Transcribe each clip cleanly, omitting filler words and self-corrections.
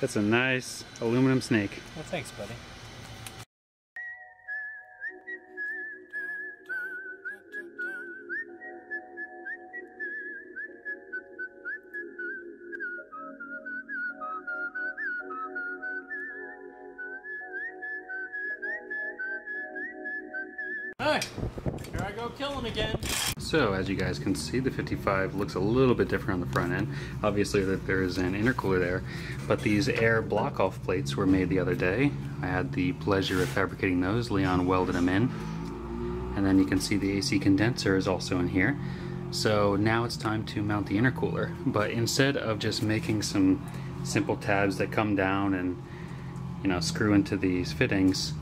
That's a nice aluminum snake. Well, thanks, buddy. Alright, here I go killing again. So as you guys can see, the 55 looks a little bit different on the front end. Obviously that there is an intercooler there, but these air block-off plates were made the other day. I had the pleasure of fabricating those. Leon welded them in. And then you can see the AC condenser is also in here. So now it's time to mount the intercooler. But instead of just making some simple tabs that come down and, you know, screw into these fittings,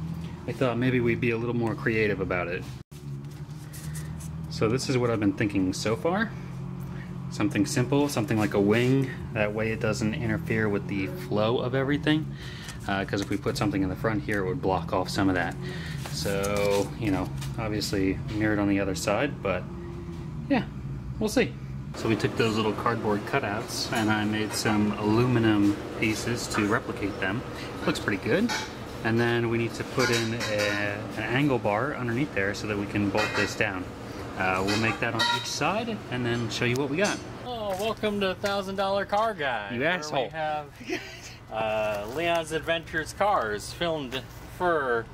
I thought maybe we'd be a little more creative about it. So this is what I've been thinking so far. Something simple, something like a wing. That way it doesn't interfere with the flow of everything. Because if we put something in the front here, it would block off some of that. So, you know, obviously mirrored on the other side, but yeah, we'll see. So we took those little cardboard cutouts and I made some aluminum pieces to replicate them. Looks pretty good. And then we need to put in an angle bar underneath there so that we can bolt this down. We'll make that on each side and then show you what we got. Oh, welcome to $1,000 Car Guy. You asshole. We have Leon's Adventures Cars filmed for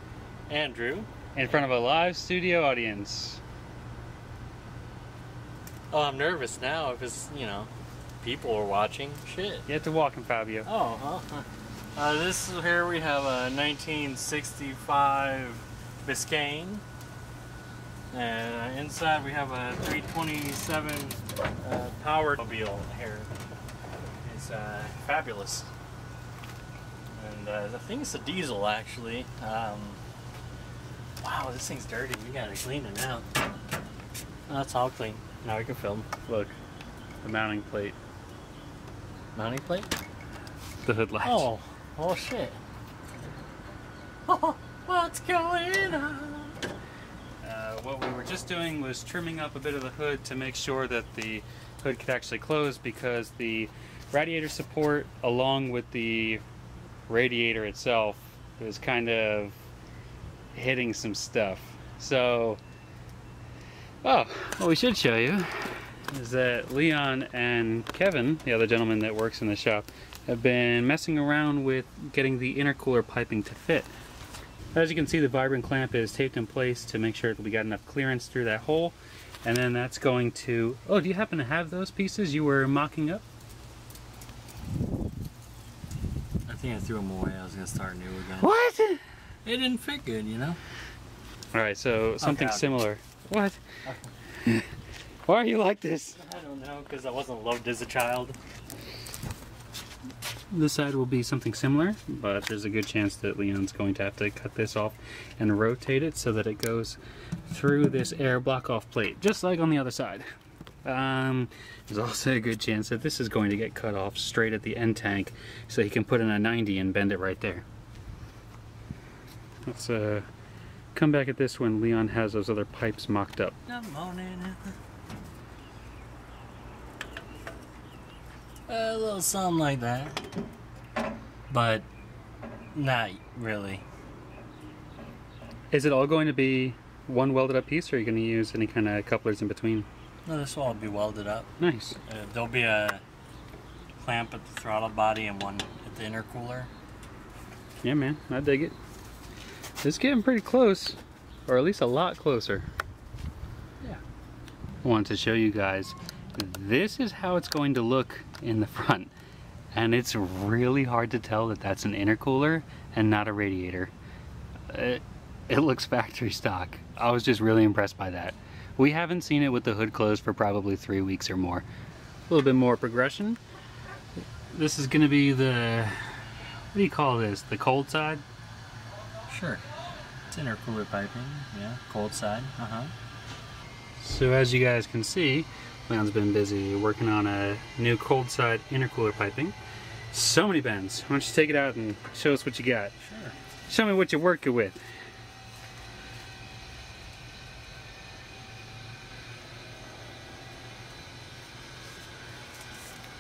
Andrew. In front of a live studio audience. Oh, I'm nervous now if it's, you know, people are watching. Shit. You have to walk in, Fabio. Oh, this is here we have a 1965 Biscayne. And inside we have a 327 powered mobile here. It's fabulous. And I think it's a diesel actually. Wow, this thing's dirty. We gotta clean it now. Oh, that's all clean. Now we can film. Look, the mounting plate. Mounting plate? The hood latch. Oh shit. Oh, what's going on? What we were just doing was trimming up a bit of the hood to make sure that the hood could actually close, because the radiator support along with the radiator itself is kind of hitting some stuff. So, what we should show you is that Leon and Kevin, the other gentleman that works in the shop, have been messing around with getting the intercooler piping to fit. As you can see, the vibrant clamp is taped in place to make sure that we got enough clearance through that hole. And then that's going to... Oh, do you happen to have those pieces you were mocking up? I think I threw them away. I was going to start new again. What? It didn't fit good, you know? Alright, so something similar. What? Okay. Why are you like this? I don't know, because I wasn't loved as a child. This side will be something similar, but there's a good chance that Leon's going to have to cut this off and rotate it so that it goes through this air block-off plate, just like on the other side. There's also a good chance that this is going to get cut off straight at the end tank so he can put in a 90 and bend it right there. Let's come back at this when Leon has those other pipes mocked up. Good morning. A little something like that, but not really. Is it all going to be one welded up piece, or are you going to use any kind of couplers in between? No, this will all be welded up. Nice. There'll be a clamp at the throttle body and one at the intercooler. Yeah, man, I dig it. It's getting pretty close, or at least a lot closer. Yeah. I wanted to show you guys. This is how it's going to look in the front, and it's really hard to tell that that's an intercooler and not a radiator. It looks factory stock. I was just really impressed by that. We haven't seen it with the hood closed for probably 3 weeks or more. A little bit more progression. This is going to be the, what do you call this, the cold side? Sure. It's intercooler piping, yeah, cold side, So as you guys can see, Leon's been busy working on a new cold side intercooler piping. So many bends. Why don't you take it out and show us what you got? Sure. Show me what you're working with.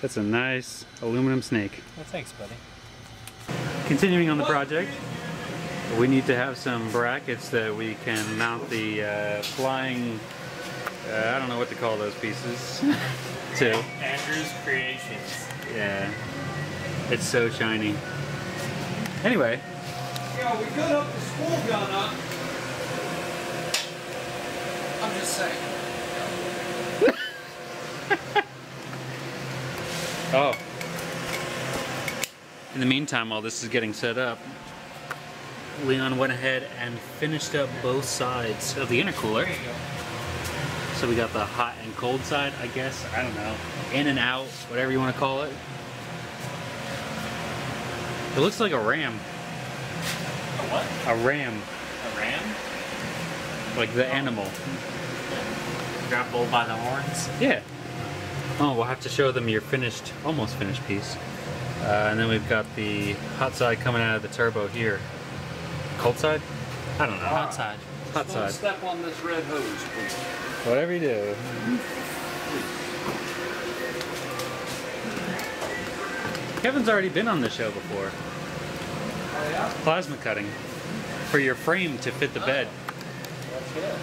That's a nice aluminum snake. Well, thanks, buddy. Continuing on the project, we need to have some brackets that we can mount the flying, I don't know what to call those pieces, to. Andrew's Creations. Yeah, it's so shiny. Anyway. Yeah, we could hook the spool gun up. I'm just saying. Oh. In the meantime, while this is getting set up, Leon went ahead and finished up both sides of the intercooler. So we got the hot and cold side, I guess, I don't know, in and out, whatever you want to call it. It looks like a ram. A what? A ram. A ram? Like the animal. Grab bull by the horns? Yeah. Oh, we'll have to show them your finished, almost finished piece. And then we've got the hot side coming out of the turbo here. Cold side? I don't know. Hot side. Hot Don't side. step on this red hose, please. Whatever you do. Kevin's already been on the show before. Oh, yeah? Plasma cutting. For your frame to fit the bed. That's good.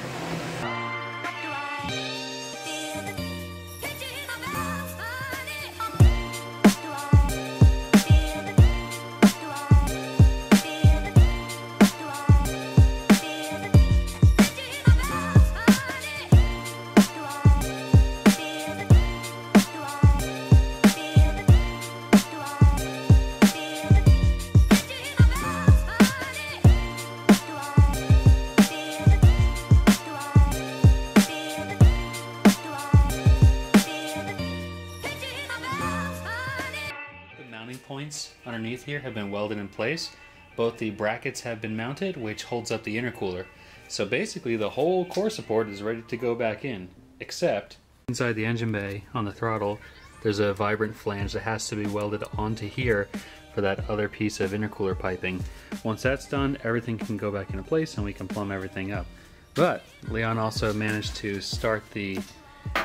Points underneath here have been welded in place. Both the brackets have been mounted, which holds up the intercooler. So basically the whole core support is ready to go back in, except inside the engine bay on the throttle there's a vibrant flange that has to be welded onto here for that other piece of intercooler piping. Once that's done, everything can go back into place and we can plumb everything up. But Leon also managed to start the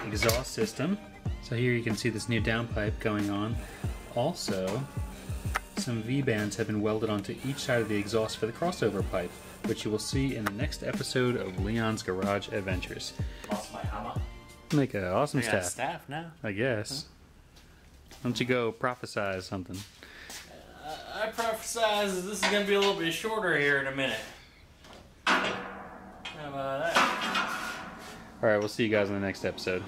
exhaust system. So here you can see this new downpipe going on. Also, some V-bands have been welded onto each side of the exhaust for the crossover pipe, which you will see in the next episode of Leon's Garage Adventures. Lost my hammer. Make an awesome We got staff, staff now. I guess. Why don't you go prophesize something? I prophesize that this is going to be a little bit shorter here in a minute. How about that? Alright, we'll see you guys in the next episode.